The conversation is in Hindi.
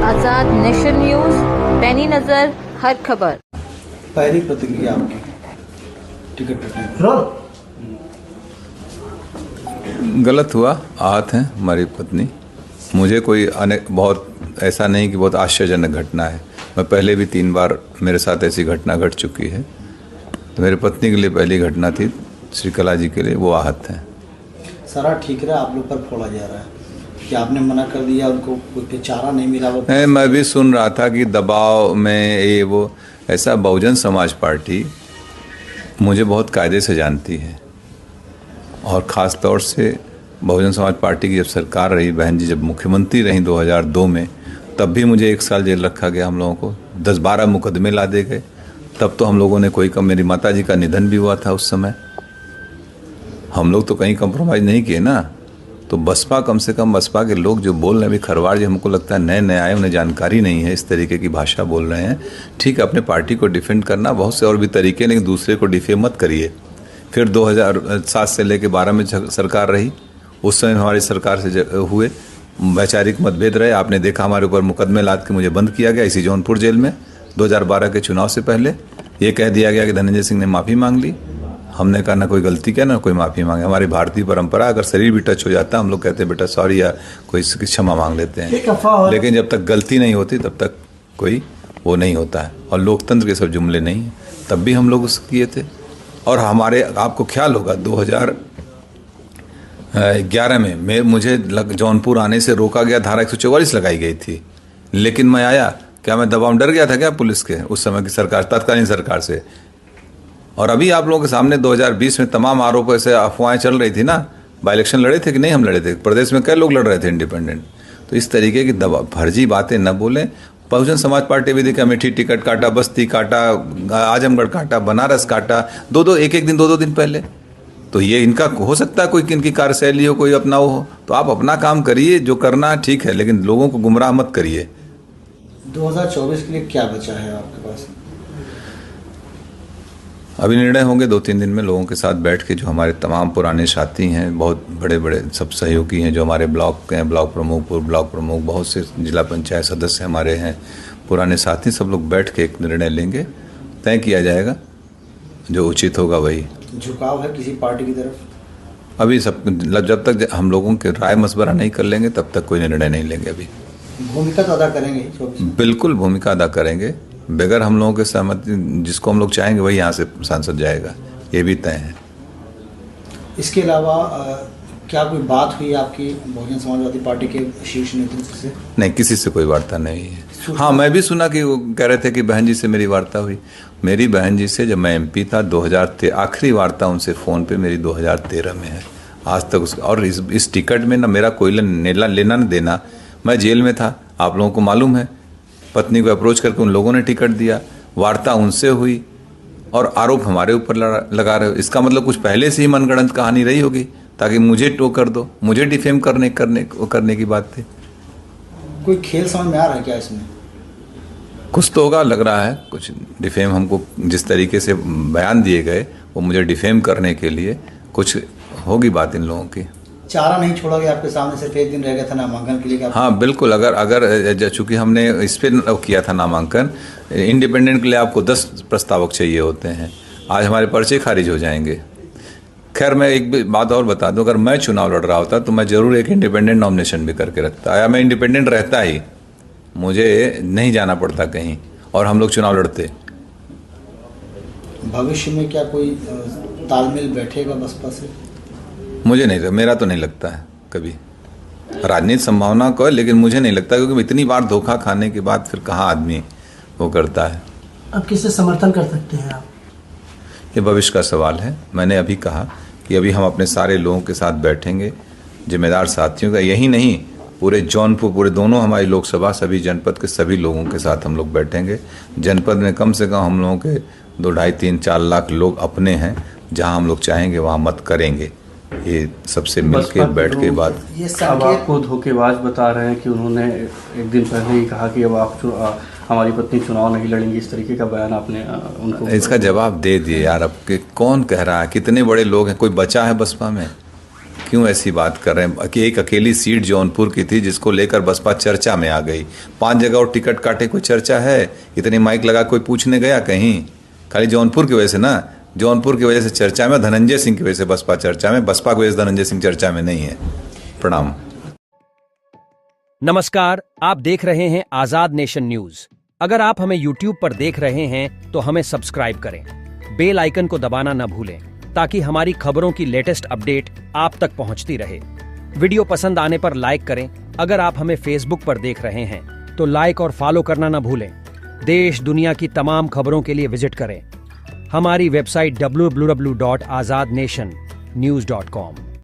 आजाद नेशन न्यूज, पैनी नजर हर खबर। पहली प्रतिक्रिया आपकी टिकट गलत हुआ, आहत हैं हमारी पत्नी। मुझे कोई बहुत ऐसा नहीं कि बहुत आश्चर्यजनक घटना है। मैं पहले भी 3 बार मेरे साथ ऐसी घटना घट चुकी है। तो मेरी पत्नी के लिए पहली घटना थी, श्रीकला जी के लिए वो आहत हैं। सारा ठीक रहा, आप लोग पर फोड़ा जा रहा है कि आपने मना कर दिया, उनको कोई चारा नहीं मिला। मैं भी सुन रहा था कि दबाव में ये वो ऐसा। बहुजन समाज पार्टी मुझे बहुत कायदे से जानती है और ख़ास तौर से बहुजन समाज पार्टी की जब सरकार रही, बहन जी जब मुख्यमंत्री रहीं 2002 में, तब भी मुझे 1 साल जेल रखा गया। हम लोगों को 10-12 मुकदमे ला दे गए। तब तो हम लोगों ने कोई कम, मेरी माता जी का निधन भी हुआ था उस समय। हम लोग तो कहीं कंप्रोमाइज़ नहीं किए ना। तो बसपा, कम से कम बसपा के लोग जो बोल रहे हैं, अभी खरवार जी हमको लगता है नए नए आए, उन्हें जानकारी नहीं है, इस तरीके की भाषा बोल रहे हैं। ठीक है, अपने पार्टी को डिफेंड करना बहुत से और भी तरीके, लेकिन दूसरे को डिफेम मत करिए। फिर 2007 से लेकर 12 में सरकार रही, उस समय हमारी सरकार से हुए वैचारिक मतभेद रहे। आपने देखा हमारे ऊपर मुकदमे लाद के मुझे बंद किया गया इसी जौनपुर जेल में। 2012 के चुनाव से पहले ये कह दिया गया कि धनंजय सिंह ने माफ़ी मांग ली। हमने कहा ना कोई गलती किया ना कोई माफ़ी मांगे। हमारी भारतीय परंपरा, अगर शरीर भी टच हो जाता है हम लोग कहते हैं बेटा सॉरी, या कोई क्षमा मांग लेते हैं। लेकिन जब तक गलती नहीं होती तब तक कोई वो नहीं होता है। और लोकतंत्र के सब जुमले नहीं हैं। तब भी हम लोग उसको किए थे। और हमारे, आपको ख्याल होगा 2011 में मुझे जौनपुर आने से रोका गया, धारा 144 लगाई गई थी। लेकिन मैं आया, क्या मैं दबाव डर गया था क्या पुलिस के उस समय की सरकार, तत्कालीन सरकार से? और अभी आप लोगों के सामने 2020 में तमाम आरोप ऐसे अफवाहें चल रही थी ना। बाई इलेक्शन लड़े थे कि नहीं? हम लड़े थे। प्रदेश में कई लोग लड़ रहे थे इंडिपेंडेंट। तो इस तरीके की फर्जी बातें न बोलें। बहुजन समाज पार्टी भी देखा, अमेठी टिकट काटा, बस्ती काटा, आजमगढ़ काटा, बनारस काटा, 2-2 एक दिन 2-2 दिन पहले। तो ये इनका हो सकता है कोई इनकी कार्यशैली हो, कोई अपना हो। तो आप अपना काम करिए, जो करना ठीक है, लेकिन लोगों को गुमराह मत करिए। 2024 के लिए क्या बचा है आपके पास? अभी निर्णय होंगे 2-3 दिन में लोगों के साथ बैठ के। जो हमारे तमाम पुराने साथी हैं, बहुत बड़े बड़े सब सहयोगी हैं, जो हमारे ब्लॉक के हैं, ब्लॉक प्रमुख, पूर्व ब्लॉक प्रमुख, बहुत से जिला पंचायत सदस्य हमारे हैं, पुराने साथी, सब लोग बैठ के एक निर्णय लेंगे। तय किया जाएगा, जो उचित होगा वही। झुकाव है किसी पार्टी की तरफ? अभी सब, जब तक हम लोगों के राय मशवरा नहीं कर लेंगे तब तक कोई निर्णय नहीं लेंगे। अभी भूमिका तो अदा करेंगे? बिल्कुल भूमिका अदा करेंगे। बगैर हम लोगों के सहमति, जिसको हम लोग चाहेंगे वही यहाँ से सांसद जाएगा, ये भी तय है। इसके अलावा क्या कोई बात हुई आपकी बहुजन समाजवादी पार्टी के शीर्ष नेतृत्व से? नहीं, किसी से कोई वार्ता नहीं है। हाँ, मैं भी सुना कि वो कह रहे थे कि बहन जी से मेरी वार्ता हुई। मेरी बहन जी से जब मैं MP था 2013, आखिरी वार्ता उनसे फ़ोन पे मेरी 2013 में है। आज तक और इस टिकट में ना मेरा कोई लेना न देना। मैं जेल में था, आप लोगों को मालूम है। पत्नी को अप्रोच करके उन लोगों ने टिकट दिया, वार्ता उनसे हुई, और आरोप हमारे ऊपर लगा रहे हो। इसका मतलब कुछ पहले से ही मनगढ़ंत कहानी रही होगी, ताकि मुझे टो कर दो, मुझे डिफेम करने की बात थी। कोई खेल समझ में आ रहा है क्या इसमें? कुछ तो होगा, लग रहा है कुछ डिफेम। हमको जिस तरीके से बयान दिए गए वो मुझे डिफेम करने के लिए कुछ होगी बात इन लोगों की। चारा नहीं छोड़ा गया आपके सामने, सिर्फ 1 दिन रह गया था नामांकन के लिए? हाँ बिल्कुल। अगर चूँकि हमने इस पर किया था नामांकन, इंडिपेंडेंट के लिए आपको 10 प्रस्तावक चाहिए होते हैं। आज हमारे पर्चे खारिज हो जाएंगे। खैर, मैं एक बात और बता दूं, अगर मैं चुनाव लड़ रहा होता तो मैं ज़रूर एक इंडिपेंडेंट नॉमिनेशन भी करके रखता, या मैं इंडिपेंडेंट रहता ही, मुझे नहीं जाना पड़ता कहीं, और हम लोग चुनाव लड़ते। भविष्य में क्या कोई तालमेल बैठेगा बसपा से? मुझे नहीं, मेरा तो नहीं लगता है कभी। राजनीति संभावना को है, लेकिन मुझे नहीं लगता, क्योंकि इतनी बार धोखा खाने के बाद फिर कहाँ आदमी वो करता है। अब किससे समर्थन कर सकते हैं आप? ये भविष्य का सवाल है। मैंने अभी कहा कि अभी हम अपने सारे लोगों के साथ बैठेंगे, जिम्मेदार साथियों का, यही नहीं पूरे जौनपुर, पूरे दोनों हमारी लोकसभा, सभी जनपद के सभी लोगों के साथ हम लोग बैठेंगे। जनपद में कम से कम हम लोगों के 2, 2.5, 3, 4 लाख लोग अपने हैं। जहां हम लोग चाहेंगे वहां मत करेंगे। ये सबसे मिलके बैठ के बात। अब आपको धोखेबाज बता रहे हैं कि उन्होंने 1 दिन पहले ही कहा कि अब आप हमारी पत्नी चुनाव नहीं लड़ेंगी, इस तरीके का बयान आपने उनको? इसका जवाब दे दिए यार। अब कौन कह रहा है? कितने बड़े लोग हैं? कोई बचा है बसपा में? क्यों ऐसी बात कर रहे हैं कि एक अकेली सीट जौनपुर की थी जिसको लेकर बसपा चर्चा में आ गई। 5 जगह और टिकट काटे, कोई चर्चा है? इतनी माइक लगा कोई पूछने गया कहीं? खाली जौनपुर की वजह से ना, जौनपुर की वजह से चर्चा में, धनंजय सिंह की वजह से बसपा चर्चा में, बसपा की वजह से धनंजय सिंह चर्चा में नहीं है। प्रणाम। नमस्कार, आप देख रहे हैं आजाद नेशन न्यूज। अगर आप हमें YouTube पर देख रहे हैं तो हमें सब्सक्राइब करें, बेल आइकन को दबाना न भूलें ताकि हमारी खबरों की लेटेस्ट अपडेट आप तक पहुंचती रहे। वीडियो पसंद आने पर लाइक करें। अगर आप हमें Facebook पर देख रहे हैं तो लाइक और फॉलो करना न भूलें। देश दुनिया की तमाम खबरों के लिए विजिट करें हमारी वेबसाइट www.azadnationnews.com।